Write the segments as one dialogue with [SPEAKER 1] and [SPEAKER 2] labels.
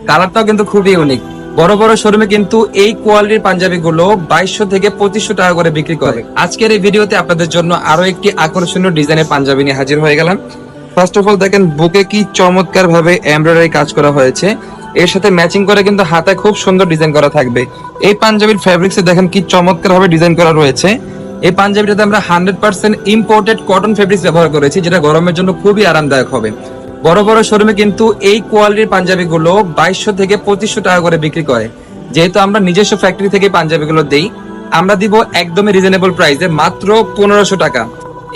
[SPEAKER 1] কালারটাও কিন্তু খুবই ইউনিক। বড় বড় শোরুমে কিন্তু এই কোয়ালিটির পাঞ্জাবি গুলো 2200 থেকে 2500 টাকা করে বিক্রি করে। আজকের এই ভিডিওতে আপনাদের জন্য আরো একটি আকর্ষণীয় ডিজাইনের পাঞ্জাবি নিয়ে হাজির হয়ে গেলাম। ফার্স্ট অফ অল দেখেন বুকে কি চমৎকার ভাবে এমব্রয়ডারি কাজ করা হয়েছে, এর সাথে ম্যাচিং করে কিন্তু হাতায় খুব সুন্দর ডিজাইন করা থাকবে। এই পাঞ্জাবির ফ্যাব্রিক্সে দেখেন কি চমৎকার ভাবে ডিজাইন করা রয়েছে। এই পাঞ্জাবিটাতে আমরা 100% ইম্পোর্টেড কটন ফেব্রিক্স ব্যবহার করেছি, যেটা গরমের জন্য খুবই আরামদায়ক হবে। বড় বড় শোরুমে কিন্তু এই কোয়ালিটির পাঞ্জাবি গুলো 2200 থেকে 2500 টাকা করে বিক্রি করে। যেহেতু আমরা নিজস্ব ফ্যাক্টরি থেকে পাঞ্জাবি গুলো দেই, আমরা দিব একদমই রিজনেবল প্রাইসে মাত্র 1500 টাকা।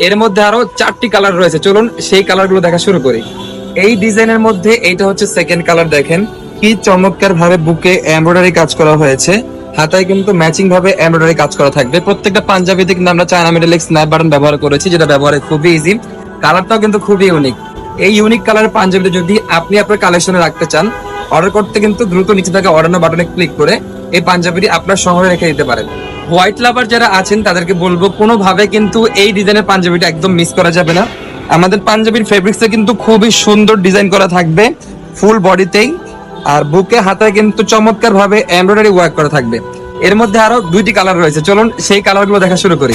[SPEAKER 1] এর মধ্যে আরো 4টি কালার রয়েছে, চলুন সেই কালার গুলো দেখা শুরু করি। এই ডিজাইনের মধ্যে এইটা হচ্ছে সেকেন্ড কালার। দেখেন কি চমৎকার ভাবে বুকে এমব্রয়ডারি কাজ করা হয়েছে, হাতায় কিন্তু ম্যাচিং ভাবে এমব্রয়ডারি কাজ করা থাকবে। প্রত্যেকটা পাঞ্জাবিতে কিন্তু আমরা চায়না মেটালিক স্ন্যাপ বাটন ব্যবহার করেছি, যেটা ব্যবহারে খুবই ইজি। কালারটাও কিন্তু খুবই ইউনিক। এই ইউনিক কালারের পাঞ্জাবিটা যদি আপনি আপনার কালেকশনে রাখতে চান, অর্ডার করতে কিন্তু দ্রুত নিচে থাকা অর্ডার নাও বাটনে ক্লিক করে এই পাঞ্জাবিটি আপনার শহরে রেখে দিতে পারেন। হোয়াইট লাভার যারা আছেন তাদেরকে বলবো কোনোভাবে কিন্তু এই ডিজাইনের পাঞ্জাবিটা একদম মিস করা যাবে না। আমাদের পাঞ্জাবির ফেব্রিক্সে কিন্তু খুবই সুন্দর ডিজাইন করা থাকবে ফুল বডিতেই, আর বুকে হাতায় কিন্তু চমৎকার ভাবে এমব্রয়ডারি ওয়ার্ক করা থাকবে। এর মধ্যে আরো 2টি কালার রয়েছে, চলুন সেই কালারগুলো দেখা শুরু করি।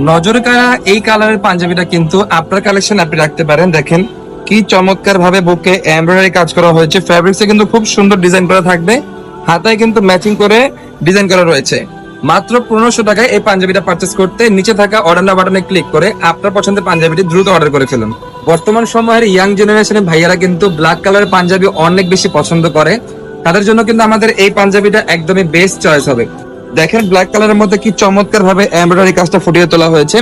[SPEAKER 1] নজরে কাড়া এই কালারের পাঞ্জাবিটা কিন্তু আপনার কালেকশন আপনি রাখতে পারেন। দেখেন কি চমৎকার ভাবে বুকে এমব্রয়ডারি কাজ করা হয়েছে, ফ্যাব্রিক্সে কিন্তু খুব সুন্দর ডিজাইন করা থাকবে, হাতায় কিন্তু ম্যাচিং করে ডিজাইন করা রয়েছে। মাত্র 1500 টাকায় এই পাঞ্জাবিটা পারচেস করতে নিচে থাকা অর্ডার নাও বাটনে ক্লিক করে আপনার পছন্দের পাঞ্জাবিটি দ্রুত অর্ডার করে ফেলুন। বর্তমান সময়ের ইয়াং জেনারেশনের ভাইয়ারা কিন্তু ব্ল্যাক কালারের পাঞ্জাবি অনেক বেশি পছন্দ করে, তাদের জন্য কিন্তু আমাদের এই পাঞ্জাবিটা একদমই বেস্ট চয়েস হবে। দেখেন ব্ল্যাক কালারের মধ্যে কি চমৎকার ভাবে এমব্রয়ডারি কাজটা ফুটিয়ে তোলা হয়েছে,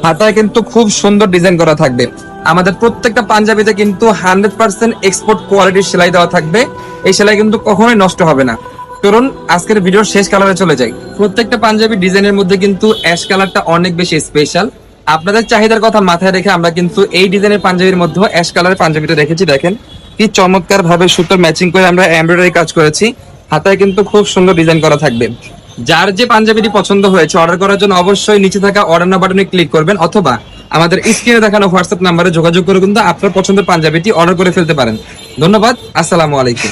[SPEAKER 1] হাতায় কিন্তু খুব সুন্দর ডিজাইন করা থাকবে। আমাদের প্রত্যেকটা পাঞ্জাবিতে কিন্তু 100% এক্সপোর্ট কোয়ালিটির সেলাই দেওয়া থাকবে, এই সেলাই কিন্তু কখনোই নষ্ট হবে না। চলুন আজকের ভিডিওর শেষ কালারে চলে যাই। প্রত্যেকটা পাঞ্জাবি ডিজাইনের মধ্যে কিন্তু অ্যাশ কালারটা অনেক বেশি স্পেশাল। আপনাদের চাহিদার কথা মাথায় রেখে আমরা কিন্তু এই ডিজাইনের পাঞ্জাবির মধ্যে অ্যাশ কালারের পাঞ্জাবিটা রেখেছি। দেখেন কি চমৎকার ভাবে সুতো ম্যাচিং করে আমরা এমব্রয়ডারি কাজ করেছি, হাতায় কিন্তু খুব সুন্দর ডিজাইন করা থাকবে। যার যে পাঞ্জাবিটি পছন্দ হয়েছে অর্ডার করার জন্য অবশ্যই নিচে থাকা অর্ডার নাও বাটনে ক্লিক করবেন, অথবা আমাদের স্ক্রিনে দেখানো হোয়াটসঅ্যাপ নাম্বারে যোগাযোগ করে কিন্তু আপনার পছন্দের পাঞ্জাবিটি অর্ডার করে ফেলতে পারেন। ধন্যবাদ, আসসালামু আলাইকুম।